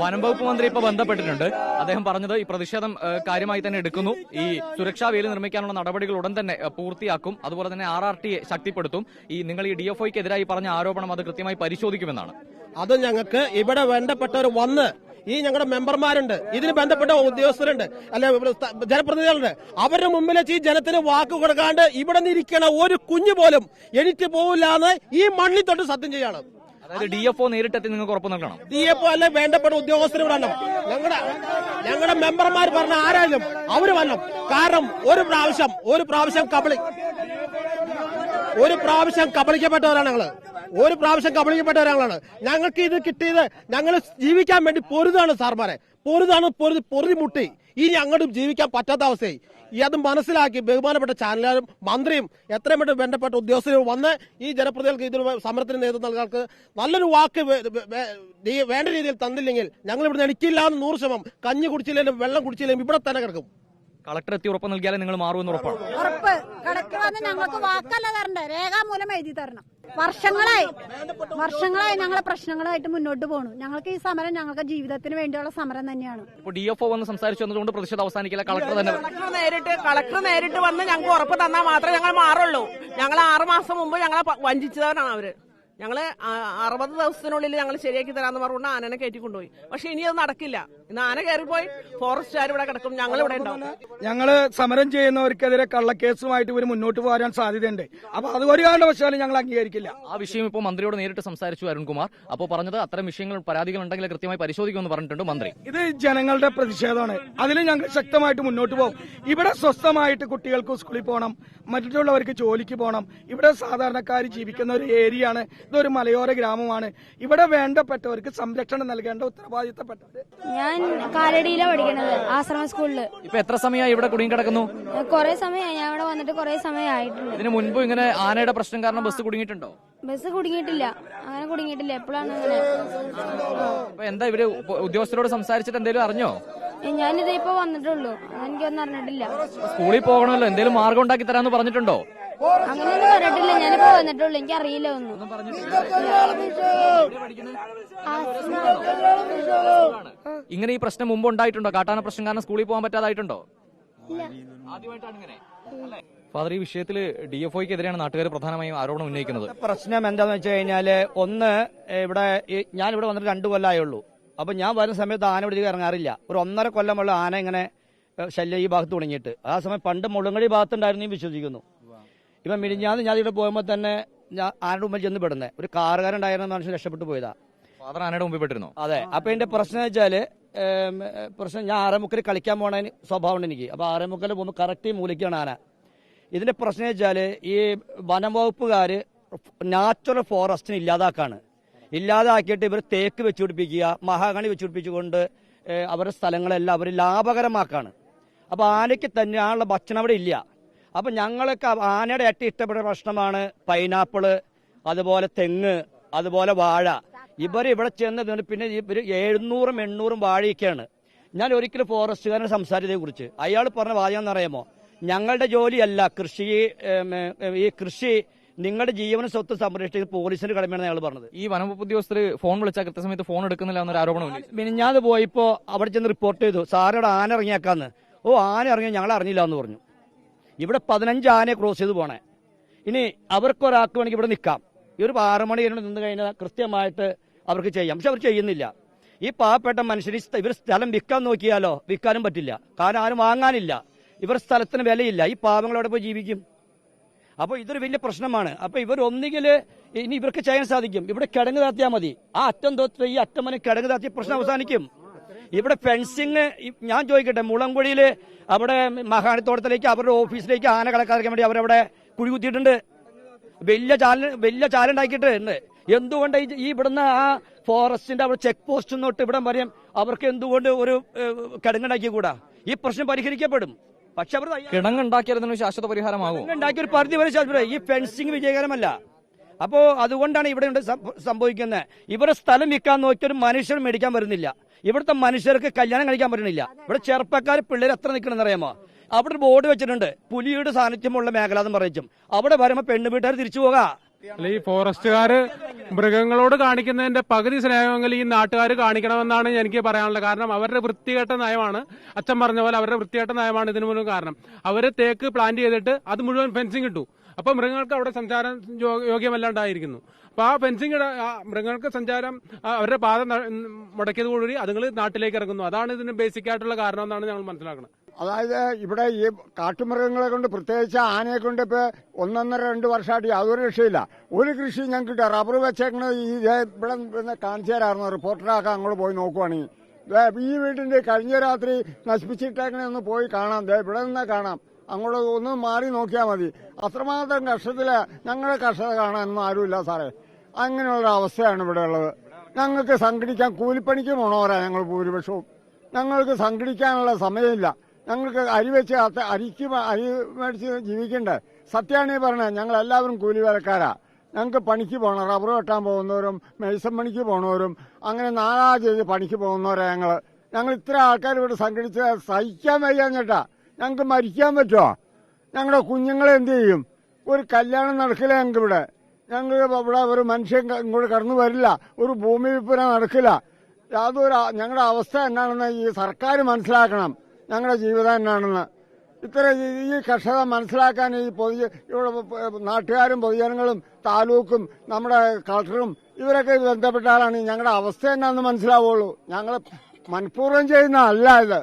വനം വകുപ്പ് മന്ത്രി ഇപ്പൊ ബന്ധപ്പെട്ടിട്ടുണ്ട്. അദ്ദേഹം പറഞ്ഞത് ഈ പ്രതിഷേധം കാര്യമായി തന്നെ എടുക്കുന്നു. ഈ സുരക്ഷാ വേലി നിർമ്മിക്കാനുള്ള നടപടികൾ ഉടൻ തന്നെ പൂർത്തിയാക്കും. അതുപോലെ തന്നെ RRT ശക്തിപ്പെടുത്തും. ഈ നിങ്ങൾ ഈ DFOയ്ക്കെതിരായി പറഞ്ഞ ആരോപണം അത് കൃത്യമായി പരിശോധിക്കുമെന്നാണ്. അത് ഞങ്ങൾക്ക് ഇവിടെ വേണ്ടപ്പെട്ടവർ വന്ന് ഈ ഞങ്ങളുടെ മെമ്പർമാരുണ്ട്, ഇതിന് ബന്ധപ്പെട്ട ഉദ്യോഗസ്ഥരുണ്ട്, അല്ലെ ജനപ്രതിനിധികളുണ്ട്, അവരുടെ മുമ്പിൽ ഈ ജനത്തിന് വാക്ക് കൊടുക്കാണ്ട് ഇവിടെ നിന്നിരിക്കണ ഒരു കുഞ്ഞു പോലും എനിക്ക് പോവില്ല എന്ന് ഈ മണ്ണിൽ തൊട്ട് സത്യം ചെയ്യാണ്. അതായത് DFO നേരിട്ടെത്തി നിങ്ങൾക്ക് ഉറപ്പ് നൽകണം. DFO അല്ലെ വേണ്ടപ്പെട്ട ഉദ്യോഗസ്ഥർ വരണം. ഞങ്ങളുടെ മെമ്പർമാർ പറഞ്ഞ ആരായാലും അവര് വരണം. കാരണം ഒരു പ്രാവശ്യം കബളിക്കപ്പെട്ടവരാണ് ഞങ്ങള്. ഞങ്ങൾക്ക് ഇത് കിട്ടിയത് ഞങ്ങൾ ജീവിക്കാൻ വേണ്ടി പൊരുതാണ് സാർമാരെ, പൊറുതി മുട്ടി ഇനി അങ്ങോട്ടും ജീവിക്കാൻ പറ്റാത്ത അവസ്ഥയായി. അത് മനസ്സിലാക്കി ബഹുമാനപ്പെട്ട ചാനലുകാരും മന്ത്രിയും എത്രയും പെട്ടെന്ന് ബന്ധപ്പെട്ട ഉദ്യോഗസ്ഥരും വന്ന് ഈ ജനപ്രതിനിധികൾക്ക് ഇതിന് സമരത്തിന് നേതൃത്വം നൽകാർക്ക് നല്ലൊരു വാക്ക് വേണ്ട രീതിയിൽ തന്നില്ലെങ്കിൽ ഞങ്ങൾ ഇവിടെ എനിക്കില്ല എന്ന് 100%, കഞ്ഞി കുടിച്ചില്ലെങ്കിലും വെള്ളം കുടിച്ചില്ലെങ്കിലും ഇവിടെ തന്നെ കിടക്കും. കളക്ടർ എത്തി ഉറപ്പ് നൽകിയാലേ നിങ്ങൾ മാറുമെന്ന് ഉറപ്പാണ്. ഉറപ്പ് കളക്ടർ വന്ന് ഞങ്ങൾക്ക് വാക്കല്ല തരണ്ടേ, രേഖാമൂലം എഴുതി തരണം. വർഷങ്ങളായി ഞങ്ങളെ പ്രശ്നങ്ങളായിട്ട് മുന്നോട്ട് പോകണു. ഞങ്ങൾക്ക് ഈ സമരം ഞങ്ങൾക്ക് ജീവിതത്തിന് വേണ്ടിയുള്ള സമരം തന്നെയാണ്. ഇപ്പോൾ DFO വന്ന് സംസാരിച്ചു എന്നതുകൊണ്ട് പ്രതിഷേധം അവസാനിക്കില്ല. കളക്ടർ നേരിട്ട് വന്ന് ഞങ്ങൾക്ക് ഉറപ്പ് തന്നാൽ മാത്രമേ ഞങ്ങൾ മാറുള്ളൂ. ഞങ്ങൾ 6 മാസം മുമ്പ് ഞങ്ങളെ വഞ്ചിച്ചവരാണ് അവര്. ഞങ്ങള് 60 ദിവസത്തിനുള്ളിൽ ഞങ്ങൾ ശരിയാക്കി തരാന്ന് പറഞ്ഞുകൊണ്ട് ആനനെ കയറ്റിക്കൊണ്ടുപോയി. പക്ഷെ ഇനി അത് നടക്കില്ല. ഇന്ന് ആന കയറിപ്പോയി, ഫോറസ്റ്റുകാർ ഇവിടെ കിടക്കും, ഞങ്ങൾ ഇവിടെ ഉണ്ടാവും. ഞങ്ങള് സമരം ചെയ്യുന്നവർക്കെതിരെ കള്ളക്കേസുമായിട്ട് ഇവർ മുന്നോട്ട് പോകാൻ സാധ്യതയുണ്ട്. അപ്പൊ അത് ഒരു കാരണവശാലും ഞങ്ങൾ അംഗീകരിക്കില്ല. ആ വിഷയം ഇപ്പോൾ മന്ത്രിയോട് നേരിട്ട് സംസാരിച്ചു അരുൺകുമാർ. അപ്പോൾ പറഞ്ഞത് അത്തരം വിഷയങ്ങൾ പരാതികൾ ഉണ്ടെങ്കിൽ കൃത്യമായി പരിശോധിക്കുമെന്ന് പറഞ്ഞിട്ടുണ്ട് മന്ത്രി. ഇത് ജനങ്ങളുടെ പ്രതിഷേധമാണ്, അതിൽ ഞങ്ങൾ ശക്തമായിട്ട് മുന്നോട്ട് പോകും. ഇവിടെ സ്വസ്ഥമായിട്ട് കുട്ടികൾക്ക് സ്കൂളിൽ പോകണം, മറ്റുള്ളവർക്ക് ജോലിക്ക് പോകണം. ഇവിടെ സാധാരണക്കാർ ജീവിക്കുന്ന ഒരു ഏരിയയാണ്, ഇതൊരു മലയോര ഗ്രാമമാണ്. ഇവിടെ വേണ്ടപ്പെട്ടവർക്ക് സംരക്ഷണം നൽകേണ്ട ഉത്തരവാദിത്തപ്പെട്ടവർ. ഞാൻ കാലടിയിലാണ് പഠിക്കുന്നത്, ആശ്രമ സ്കൂളില്. ഇപ്പൊ എത്ര സമയമായി ഇവിടെ കുടുങ്ങി കിടക്കുന്നു? കുറെ സമയമായി, ഞാൻ ഇവിടെ വന്നിട്ട് കുറെ സമയമായിട്ടുണ്ട്. ഇതിനു മുൻപ് ഇങ്ങനെ ആനയുടെ പ്രശ്നം കാരണം ബസ് കുടുങ്ങിയിട്ടുണ്ടോ? ബസ് കുടുങ്ങിയിട്ടില്ല, അങ്ങനെ കുടുങ്ങിയിട്ടില്ല. എപ്പോഴാണ് അങ്ങനെ? എന്താ ഇവര് ഉദ്യോഗസ്ഥരോട് സംസാരിച്ചിട്ട് എന്തെങ്കിലും അറിഞ്ഞോ? ഞാനിത് ഇപ്പൊ വന്നിട്ടുള്ളൂ, എനിക്കൊന്നും അറിഞ്ഞിട്ടില്ല. സ്കൂളിൽ പോകണമല്ലോ, എന്തെങ്കിലും മാർഗം ഉണ്ടാക്കി തരാന്ന് പറഞ്ഞിട്ടുണ്ടോ? അങ്ങനെയൊന്നും പറഞ്ഞിട്ടില്ല, ഞാനിപ്പോ വന്നിട്ടുള്ളൂ, എനിക്ക് അറിയില്ല ഒന്നും. ഇങ്ങനെ ഈ പ്രശ്നം മുമ്പ് ഉണ്ടായിട്ടുണ്ടോ? കാട്ടാന പ്രശ്നം കാരണം സ്കൂളിൽ പോകാൻ പറ്റാതായിട്ടുണ്ടോ? ആദ്യമായിട്ടാണ് ഇങ്ങനെ. ഫാദർ, ഈ വിഷയത്തിൽ DFOയ്ക്കെതിരെയാണ് നാട്ടുകാർ പ്രധാനമായും ആരോപണം ഉന്നയിക്കുന്നത്. പ്രശ്നം എന്താണെന്ന് വെച്ച് കഴിഞ്ഞാല്, ഒന്ന് ഇവിടെ ഞാനിവിടെ വന്നിട്ട് 2 കൊല്ലമായുള്ളൂ. അപ്പൊ ഞാൻ വരുന്ന സമയത്ത് ആന ഇവിടെ ഇറങ്ങാറില്ല. ഒരു 1.5 കൊല്ലമുള്ള ആന ഇങ്ങനെ ശല്യം ഈ ഭാഗത്ത് തുടങ്ങിയിട്ട്. ആ സമയം പണ്ട് മുളങ്ങടി ഭാഗത്തുണ്ടായിരുന്നു വിശ്വസിക്കുന്നു. ഇപ്പം മിനിഞ്ഞാന്ന് ഞാൻ ഇവിടെ പോകുമ്പോൾ തന്നെ ഞാൻ ആനയുടെ മുമ്പിൽ ചെന്ന് പെടുന്നത് ഒരു കാറുകാരുണ്ടായിരുന്ന മനുഷ്യൻ രക്ഷപ്പെട്ടു പോയതാ. ഫാദർ ആനയുടെ മുമ്പിൽ പെട്ടിരുന്നു. അതെ. അപ്പൊ എന്റെ പ്രശ്നം വെച്ചാല് ഞാൻ ആറമുക്കിൽ കളിക്കാൻ പോണതിന് സ്വഭാവമുണ്ട് എനിക്ക്. അപ്പൊ ആറമുക്കിൽ പോകുമ്പോൾ കറക്റ്റ് മൂലിക്കാണ് ആന. ഇതിന്റെ പ്രശ്നം വെച്ചാല് ഈ വനം വകുപ്പുകാര് നാച്ചുറൽ ഫോറസ്റ്റിന് ഇല്ലാതാക്കിയിട്ട് ഇവർ തേക്ക് വെച്ചുപിടിപ്പിക്കുക, മഹാഗണി വെച്ചുപിടിപ്പിച്ചുകൊണ്ട് അവരുടെ സ്ഥലങ്ങളെല്ലാം അവർ ലാഭകരമാക്കാണ്. അപ്പൊ ആനയ്ക്ക് തന്നെയാണുള്ള ഭക്ഷണം അവിടെ ഇല്ല. അപ്പൊ ഞങ്ങൾക്ക് ആനയുടെ ഏറ്റവും ഇഷ്ടപ്പെട്ട ഭക്ഷണമാണ് പൈനാപ്പിള്, അതുപോലെ തെങ്ങ്, അതുപോലെ വാഴ. ഇവിടെ ചെന്ന് പിന്നെ ഇവർ 700-800 വാഴയൊക്കെയാണ്. ഞാൻ ഒരിക്കലും ഫോറസ്റ്റുകാരനെ സംസാരിച്ചതിനെ കുറിച്ച് അയാൾ പറഞ്ഞ വാചകം എന്നറിയാമോ, ഞങ്ങളുടെ ജോലിയല്ല ഈ കൃഷി നിങ്ങളുടെ ജീവന സ്വത്ത് സംരക്ഷിക്കുന്ന പോലീസിന്റെ കടമയാണ് അയാൾ പറഞ്ഞത്. ഈ വനംവകുപ്പ് ഉദ്യോഗസ്ഥർ ഫോൺ വിളിച്ചാൽ കൃത്യസമയത്ത് ഫോൺ എടുക്കുന്നില്ല എന്നൊരു ആരോപണം. മിനിഞ്ഞാന്ന് പോയിപ്പോ അവിടെ ചെന്ന് റിപ്പോർട്ട് ചെയ്തു, സാറോട് ആന ഇറങ്ങിയാക്കാന്ന്. ആന ഇറങ്ങിയാൽ ഞങ്ങൾ അറിഞ്ഞില്ല എന്ന് പറഞ്ഞു. ഇവിടെ 15 ആനയെ ക്രോസ് ചെയ്ത് പോണേ. ഇനി അവർക്കൊരാൾക്ക് വേണമെങ്കിൽ ഇവിടെ നിൽക്കാം. ഈ ഒരു 6 മണി കഴിഞ്ഞ് നിന്ന് കഴിഞ്ഞാൽ കൃത്യമായിട്ട് അവർക്ക് ചെയ്യാം. പക്ഷെ അവർ ചെയ്യുന്നില്ല. ഈ പാവപ്പെട്ട മനുഷ്യർ ഇവർ സ്ഥലം വിൽക്കാൻ നോക്കിയാലോ വിൽക്കാനും പറ്റില്ല. കാരണം ആരും വാങ്ങാനില്ല. ഇവർ സ്ഥലത്തിന് വിലയില്ല. ഈ പാവങ്ങളോടെ പോയി ജീവിക്കും. അപ്പോൾ ഇതൊരു വലിയ പ്രശ്നമാണ്. അപ്പൊ ഇവർ ഒന്നുകിൽ ഇനി ഇവർക്ക് ചെയ്യാൻ സാധിക്കും, ഇവിടെ കിടങ്ങ് താത്തിയാൽ മതി. ആ അറ്റം തൊട്ട് ഈ അറ്റം വരെ കിടങ്ങ് താത്തിയ പ്രശ്നം അവസാനിക്കും. ഇവിടെ ഫെൻസിങ് ഞാൻ ചോദിക്കട്ടെ, മുളങ്കുഴിയില് അവിടെ മഹാണിത്തോട്ടത്തിലേക്ക് അവരുടെ ഓഫീസിലേക്ക് ആന കടക്കാതിരിക്കാൻ വേണ്ടി അവരവിടെ കുഴി കുത്തിയിട്ടുണ്ട്. വലിയ ചാലുണ്ടാക്കിയിട്ടുണ്ട്. എന്തുകൊണ്ട് ഈ ഇവിടുന്ന് ആ ഫോറസ്റ്റിന്റെ അവിടെ ചെക്ക് പോസ്റ്റ് തൊട്ട് ഇവിടെ വരെയും അവർക്ക് എന്തുകൊണ്ട് ഒരു കിടങ്ങുണ്ടാക്കിക്കൂടാ? ഈ പ്രശ്നം പരിഹരിക്കപ്പെടും. പക്ഷെ അവർ കിടങ്ങുണ്ടാക്കിയതിന് ശാശ്വത പരിഹാരമാകും. ഉണ്ടാക്കിയ ഒരു പരിധി വരെ ശാശ്വത. ഈ ഫെൻസിങ് വിജയകരമല്ല. അപ്പോ അതുകൊണ്ടാണ് ഇവിടെ സംഭവിക്കുന്നത്. ഇവരുടെ സ്ഥലം വിൽക്കാൻ നോക്കിയൊരു മനുഷ്യർ മേടിക്കാൻ വരുന്നില്ല. ഇവിടുത്തെ മനുഷ്യർക്ക് കല്യാണം കഴിക്കാൻ പറ്റുന്നില്ല. ഇവിടെ ചെറുപ്പക്കാർ പിള്ളേർ എത്ര നിൽക്കണമെന്ന് അറിയാമോ? അവിടെ ഒരു ബോർഡ് വെച്ചിട്ടുണ്ട്, പുലിയുടെ സാന്നിധ്യമുള്ള മേഖല എന്ന് പറയും. അവിടെ വരുമ്പോൾ പെണ്ണു വീട്ടുകാർ തിരിച്ചു പോകാം. അല്ല, ഈ ഫോറസ്റ്റുകാര് മൃഗങ്ങളോട് കാണിക്കുന്നതിന്റെ പകുതി സ്നേഹമെങ്കിൽ ഈ നാട്ടുകാർ കാണിക്കണമെന്നാണ് എനിക്ക് പറയാനുള്ളത്. കാരണം അവരുടെ വൃത്തികെട്ട നയമാണ്, അച്ഛൻ പറഞ്ഞ പോലെ അവരുടെ വൃത്തികെട്ട നയമാണ് ഇതിനു മുഴുവൻ കാരണം. അവര് തേക്ക് പ്ലാന്റ് ചെയ്തിട്ട് അത് മുഴുവൻ ഫെൻസിങ് ഇട്ടു. അപ്പൊ മൃഗങ്ങൾക്ക് അവിടെ സഞ്ചാരം യോഗ്യമല്ലാണ്ടായിരിക്കുന്നു. അപ്പൊ ആ ഫെൻസിങ് മൃഗങ്ങൾക്ക് സഞ്ചാരം അവരുടെ പാത മുടക്കിയതോടുകൂടി അതുങ്ങൾ നാട്ടിലേക്ക് ഇറങ്ങുന്നു. അതാണ് ഇതിന് ബേസിക് ആയിട്ടുള്ള കാരണം എന്നാണ് ഞങ്ങൾ മനസ്സിലാക്കുന്നത്. അതായത് ഇവിടെ ഈ കാട്ടുമൃഗങ്ങളെ കൊണ്ട്, പ്രത്യേകിച്ച് ആനയെ കൊണ്ട് ഇപ്പൊ 1.5-2 വർഷമായിട്ട് യാതൊരു രക്ഷയില്ല. ഒരു കൃഷി ഞങ്ങൾക്ക് റബ്ബർ വെച്ചേക്കണത് ഇവിടെ കാണിച്ചു തരാറുണ്ട്. റിപ്പോർട്ടറാക്കാൻ അങ്ങോട്ട് പോയി നോക്കുവാണെങ്കിൽ ഈ വീടിന്റെ കഴിഞ്ഞ രാത്രി നശിപ്പിച്ചിട്ടേക്കണേ ഒന്ന് പോയി കാണാം. ഇവിടെ നിന്നാ കാണാം. അങ്ങോട്ട് ഒന്ന് മാറി നോക്കിയാൽ മതി. അത്രമാത്രം കഷ്ടത്തില് ഞങ്ങളുടെ കഷ്ടത കാണാനൊന്നും ആരുമില്ല സാറേ. അങ്ങനെയുള്ള അവസ്ഥയാണ് ഇവിടെ ഉള്ളത്. ഞങ്ങൾക്ക് സംഘടിക്കാൻ കൂലിപ്പണിക്ക് പോണവരാ ഞങ്ങൾ ഭൂരിപക്ഷവും. ഞങ്ങൾക്ക് സംഘടിക്കാനുള്ള സമയമില്ല. ഞങ്ങൾക്ക് അരി വെച്ച് അരി മേടിച്ച് ജീവിക്കണ്ടേ? സത്യമാണ് ഈ പറഞ്ഞത്. ഞങ്ങൾ എല്ലാവരും കൂലി വേലക്കാരാ. ഞങ്ങൾക്ക് പണിക്ക് പോകണം. റബ്ബർ വെട്ടാൻ പോകുന്നവരും മേഴ്സൺ പണിക്ക് പോണവരും അങ്ങനെ നാലാ ചെയ്ത് പണിക്ക് പോകുന്നവരാ ഞങ്ങൾ ഇത്ര ആൾക്കാർ ഇവിടെ സംഘടിച്ച് സഹിക്കാൻ വയ്യാഞ്ഞിട്ടാ. ഞങ്ങൾക്ക് മരിക്കാൻ പറ്റുമോ? ഞങ്ങളുടെ കുഞ്ഞുങ്ങളെ എന്ത് ചെയ്യും? ഒരു കല്യാണം നടക്കില്ല ഞങ്ങൾക്ക് ഇവിടെ. ഞങ്ങൾ ഇവിടെ ഒരു മനുഷ്യൻ ഇങ്ങോട്ട് കടന്നു വരില്ല. ഒരു ഭൂമി വിൽപ്പന നടക്കില്ല. ഞങ്ങളുടെ അവസ്ഥ എന്നാണെന്ന് ഈ സർക്കാർ മനസ്സിലാക്കണം. ഞങ്ങളുടെ ജീവിതം എന്നാണെന്ന് ഇത്ര ഈ കർഷക മനസ്സിലാക്കാൻ ഈ ഇവിടെ നാട്ടുകാരും പൊതുജനങ്ങളും താലൂക്കും നമ്മുടെ കളക്ടറും ഇവരൊക്കെ ബന്ധപ്പെട്ടാലാണ് ഞങ്ങളുടെ അവസ്ഥ എന്നാന്ന് മനസ്സിലാവുള്ളൂ. ഞങ്ങൾ മനഃപൂർവ്വം ചെയ്യുന്ന അല്ല ഇത്.